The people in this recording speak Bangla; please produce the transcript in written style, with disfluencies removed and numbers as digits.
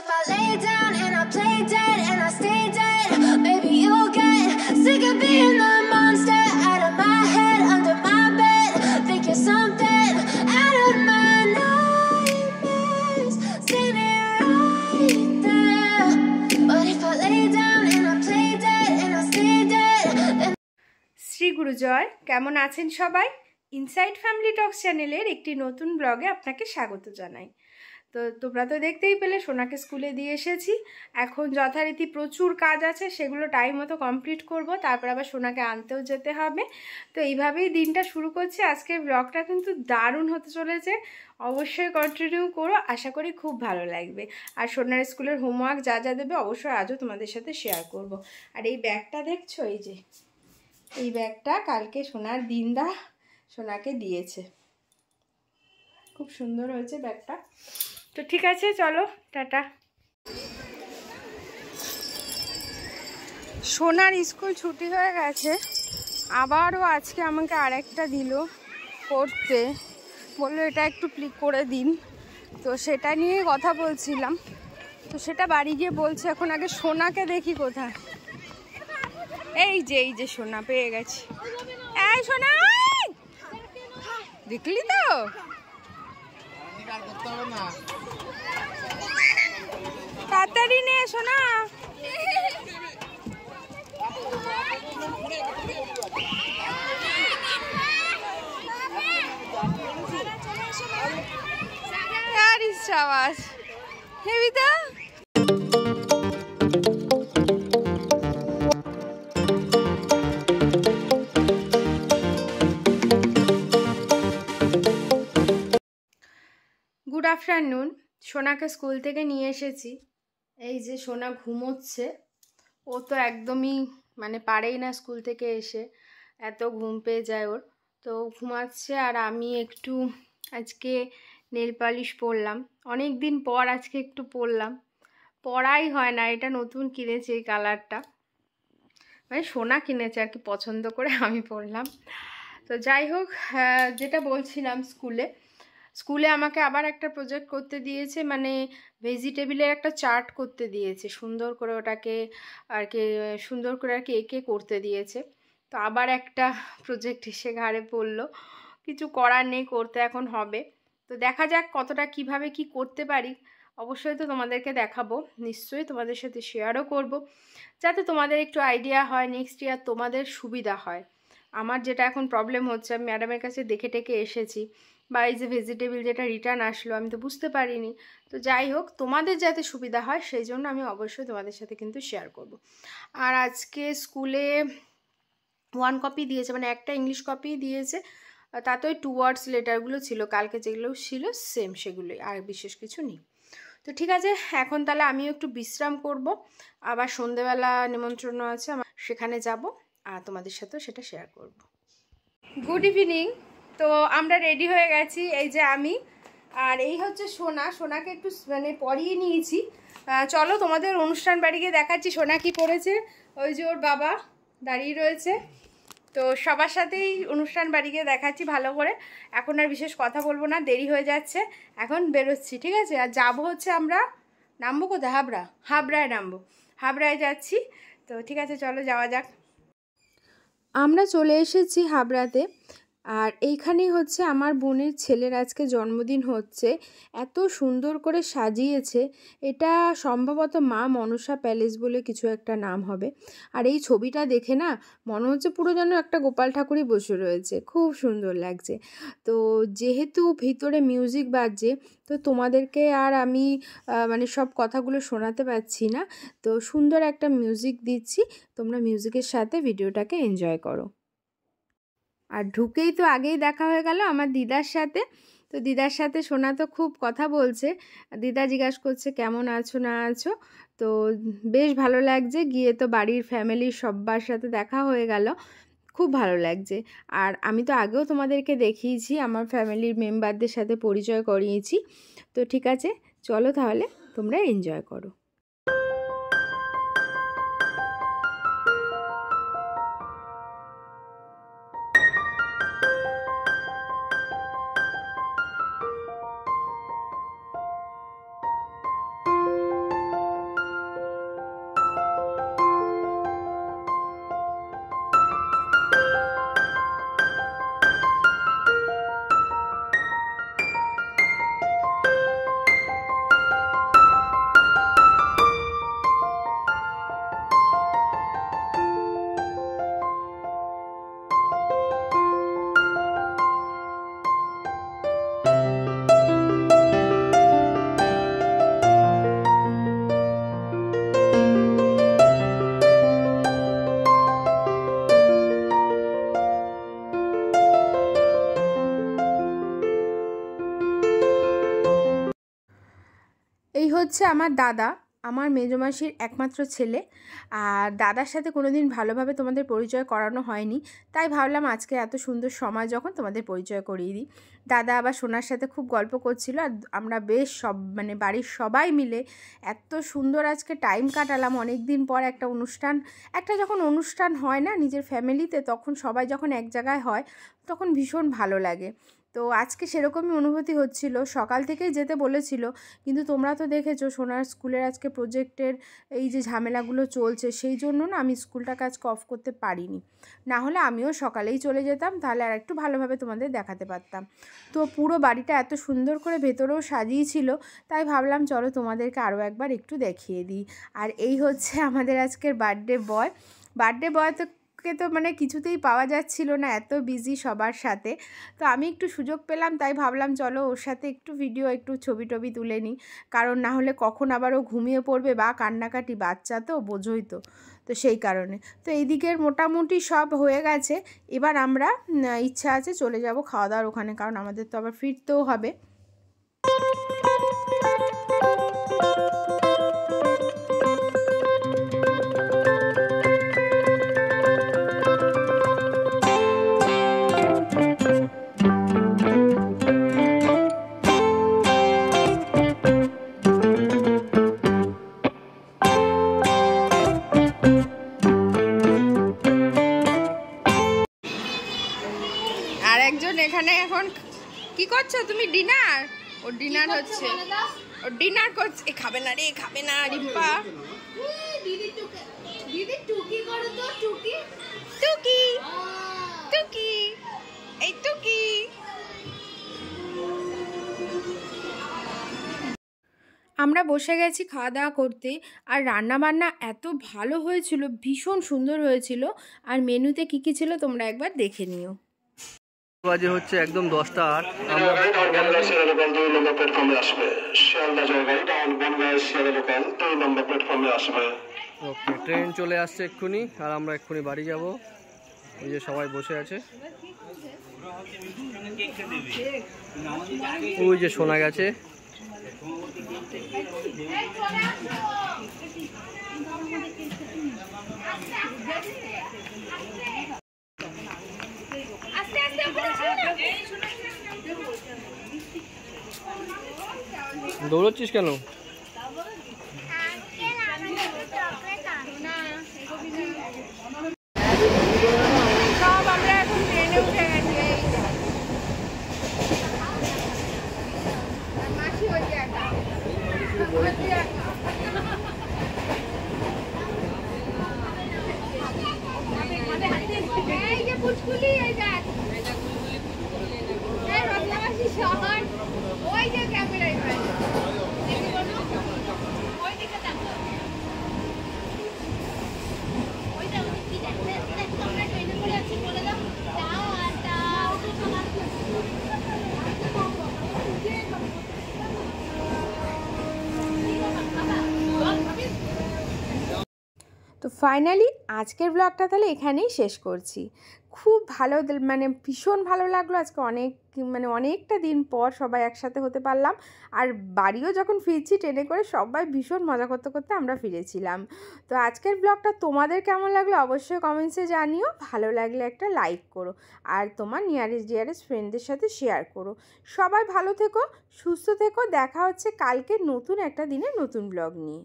if I lay down and I play dead and I stay dead, maybe you'll get sick of being the monster out of my head, under my bed. Think you're something out of my nightmares, standing right there. But if I lay down and I play dead and I stay dead, then... Shri Guru জয়। কেমন আছেন সবাই? ইনসাইড ফ্যামিলি টক্স চ্যানেলের একটি নতুন ব্লগে আপনাকে স্বাগত জানাই। তো তোমরা তো দেখতেই পেলে সোনাকে স্কুলে দিয়ে এসেছি। এখন যথারীতি প্রচুর কাজ আছে, সেগুলো টাইম মতো কমপ্লিট করব, তারপর আবার সোনাকে আনতেও যেতে হবে। তো এইভাবেই দিনটা শুরু করছি। আজকের ব্লগটা কিন্তু দারুণ হতে চলেছে, অবশ্যই কন্টিনিউ করো, আশা করি খুব ভালো লাগবে। আর সোনার স্কুলের হোমওয়ার্ক যা যা দেবে অবশ্যই আজও তোমাদের সাথে শেয়ার করব। আর এই ব্যাগটা দেখছো, এই ব্যাগটা কালকে সোনার দিনদা সোনাকে দিয়েছে, খুব সুন্দর হয়েছে ব্যাগটা। তো ঠিক আছে, চলো টাটা। সোনার স্কুল ছুটি হয়ে গেছে, আবারও আজকে আমাকে আরেকটা দিল করতে, বললো এটা একটু ক্লিক করে দিন। তো সেটা নিয়ে কথা বলছিলাম, তো সেটা বাড়ি গিয়ে বলছে। এখন আগে সোনাকে দেখি কোথায়। এই যে সোনা পেয়ে গেছি। এই সোনা, দেখলি তো? তাড়াতাড়ি নে সোনা। यार इस आवाज हेवी था। Good afternoon. সোনাকে স্কুল থেকে নিয়ে এসেছি। এই যে সোনা ঘুমোচ্ছে, ও তো একদমই পারেই না স্কুল থেকে এসে, এত ঘুম পেয়ে যায় ওর। তো ঘুমাচ্ছে, আর আমি একটু আজকে নেল পালিশ পরলাম, অনেক দিন পর আজকে একটু পরলাম। পরাই হয় না, এটা নতুন কিনেছি এই কালারটা, সোনা কিনেছে আর কি, পছন্দ করে আমি পরলাম। তো যাই হোক, যেটা বলছিলাম, স্কুলে আমাকে আবার একটা প্রজেক্ট করতে দিয়েছে, ভেজিটেবিলের একটা চার্ট করতে দিয়েছে, সুন্দর করে ওটাকে আর কি এঁকে করতে দিয়েছে। তো আবার একটা প্রজেক্ট এসে ঘাড়ে পড়লো, কিছু করার নেই, করতে এখন হবে। তো দেখা যাক কতটা কিভাবে কি করতে পারি। অবশ্যই তো তোমাদেরকে দেখাবো, নিশ্চয়ই তোমাদের সাথে শেয়ারও করব, যাতে তোমাদের একটু আইডিয়া হয়, নেক্সট ইয়ার তোমাদের সুবিধা হয়। আমার যেটা এখন প্রবলেম হচ্ছে, আমি ম্যাডামের কাছে দেখে টেকে এসেছি, বা এই যে ভেজিটেবল যেটা রিটার্ন আসলো, আমি তো বুঝতে পারিনি। তো যাই হোক, তোমাদের যাতে সুবিধা হয় সেই জন্য আমি অবশ্যই তোমাদের সাথে কিন্তু শেয়ার করব। আর আজকে স্কুলে 1 কপি দিয়েছে, একটা ইংলিশ কপি দিয়েছে, তাতেই 2 ওয়ার্ডস লেটারগুলো ছিল, কালকে যেগুলো ছিল সেম সেগুলোই, আর বিশেষ কিছু নেই। তো ঠিক আছে, এখন তাহলে আমিও একটু বিশ্রাম করব, আবার সন্ধেবেলা নিমন্ত্রণ আছে আমার, সেখানে যাব, আর তোমাদের সাথেও সেটা শেয়ার করব। Good evening. তো আমরা রেডি হয়ে গেছি, এই যে আমি, আর এই হচ্ছে সোনাকে একটু পরিয়ে নিয়েছি। চলো তোমাদের অনুষ্ঠান বাড়িকে দেখাচ্ছি সোনা কি পড়েছে। ওই যে ওর বাবা দাঁড়িয়ে রয়েছে, তো সবার সাথেই অনুষ্ঠান বাড়িকে দেখাচ্ছি ভালো করে। এখন আর বিশেষ কথা বলবো না, দেরি হয়ে যাচ্ছে, এখন বেরোচ্ছি, ঠিক আছে? আর যাবো হচ্ছে, আমরা নামবো কোথায়? হাবড়ায় নামবো, হাবড়ায় যাচ্ছি। তো ঠিক আছে, চলো যাওয়া যাক। আমরা চলে এসেছি হাবড়াতে, আর এইখানেই হচ্ছে আমার বোনের ছেলের আজকে জন্মদিন হচ্ছে। এত সুন্দর করে সাজিয়েছে, এটা সম্ভবত মা মনসা প্যালেস বলে কিছু একটা নাম হবে। আর এই ছবিটা দেখে না মনে হচ্ছে পুরো যেন একটা গোপাল ঠাকুরই বসে রয়েছে, খুব সুন্দর লাগছে। তো যেহেতু ভিতরে মিউজিক বাজছে, তো তোমাদেরকে আর আমি সব কথাগুলো শোনাতে পারছি না, তো সুন্দর একটা মিউজিক দিচ্ছি, তোমরা মিউজিকের সাথে ভিডিওটাকে এনজয় করো। আর ঢুকেই তো আগেই দেখা হয়ে গেল আমার দিদার সাথে। তো দিদার সাথে সোনা তো খুব কথা বলছে, দিদা জিজ্ঞাসা করছে কেমন আছো না আছো। তো বেশ ভালো লাগছে, গিয়ে তো বাড়ির ফ্যামিলির সবার সাথে দেখা হয়ে গেল, খুব ভালো লাগছে। আর আমি তো আগেও তোমাদেরকে দেখিয়েছি, আমার ফ্যামিলির মেম্বারদের সাথে পরিচয় করিয়েছি। তো ঠিক আছে, চলো তাহলে তোমরা এনজয় করো। হচ্ছে আমার দাদা, আমার মেজমাসির একমাত্র ছেলে। আর দাদার সাথে কোনো দিন ভালোভাবে তোমাদের পরিচয় করানো হয়নি, তাই ভাবলাম আজকে এত সুন্দর সময় যখন তোমাদের পরিচয় করিয়ে দিই। দাদা আবার সোনার সাথে খুব গল্প করছিল, আর আমরা বেশ মানে বাড়ির সবাই মিলে এত সুন্দর আজকে টাইম কাটালাম। অনেক দিন পর একটা যখন অনুষ্ঠান হয় না নিজের ফ্যামিলিতে, তখন সবাই যখন এক জায়গায় হয় তখন ভীষণ ভালো লাগে। তো আজকে সেরকমই অনুভূতি হচ্ছিল। সকাল থেকেই যেতে বলেছিল, কিন্তু তোমরা তো দেখেছো সোনার স্কুলের আজকে প্রজেক্টের এই যে ঝামেলাগুলো চলছে, সেই জন্য না আমি স্কুলটাকে আজকে অফ করতে পারিনি। না হলে আমিও সকালেই চলে যেতাম, তাহলে আর একটু ভালোভাবে তোমাদের দেখাতে পারতাম। তো পুরো বাড়িটা এত সুন্দর করে ভেতরেও সাজিয়েছিল, তাই ভাবলাম চলো তোমাদেরকে আরও একবার একটু দেখিয়ে দিই। আর এই হচ্ছে আমাদের আজকের বার্থডে বয় তো মানে কিছুতেই পাওয়া যাচ্ছিল না, এত বিজি সবার সাথে। তো আমি একটু সুযোগ পেলাম, তাই ভাবলাম চলো ওর সাথে একটু ছবি টবি তুলে নিই, কারণ না হলে কখন আবার ও ঘুমিয়ে পড়বে বা কান্নাকাটি, বাচ্চা তো বোঝোই তো। তো সেই কারণে তো এই দিকের মোটামুটি সব হয়ে গেছে। এবার আমরা ইচ্ছা আছে চলে যাব খাওয়া দাওয়ার ওখানে, কারণ আমাদের তো আবার ফিরতেও হবে। আর একজন এখানে এখন কি করছো তুমি? ওর ডিনার হচ্ছে, ওর ডিনার করছে। খাবে না রে, খাবে না রিম্পা। দিদি টুকি করো তো, টুকি টুকি টুকি, এই টুকি। আমরা বসে গেছি খাওয়া দাওয়া করতে, আর রান্নাবান্না এত ভালো হয়েছিল, ভীষণ সুন্দর হয়েছিল। আর মেনুতে কী কী ছিল তোমরা একবার দেখে নিও। বাজে হচ্ছে একদম 10টা 8। ওকে, ট্রেন চলে আসছে এক্ষুনি, আর আমরা এক্ষুনি বাড়ি যাব। এই যে সবাই বসে আছে, ওই যে শোনা গেছে। দৌড়চ্ছিস কেন? সব আমরা এখন ট্রেনে উঠে গেছি। মাসি হচ্ছে একা, এই যে পুচকুলি, এই দেখ বদলাবাসী শহর, ওই যে ক্যামেরায় ওই দিকে দেখো, ওইটা কি দেখতে আমরা ট্রেনে করে আছি, বলে দাও টাটা। তো ফাইনালি আজকের ব্লগটা তাহলে এখানেই শেষ করছি। খুব ভালো, মানে ভীষণ ভালো লাগলো আজকে। অনেকটা দিন পর সবাই একসাথে হতে পারলাম। আর বাড়িও যখন ফিরছি ট্রেনে করে, সবাই ভীষণ মজা করতে করতে আমরা ফিরেছিলাম। তো আজকের ব্লগটা তোমাদের কেমন লাগলো অবশ্যই কমেন্টসে জানিও। ভালো লাগলে একটা লাইক করো, আর তোমার ডিয়ারেস্ট ফ্রেন্ডদের সাথে শেয়ার করো। সবাই ভালো থেকো, সুস্থ থেকো। দেখা হচ্ছে কালকে নতুন একটা দিনে নতুন ব্লগ নিয়ে।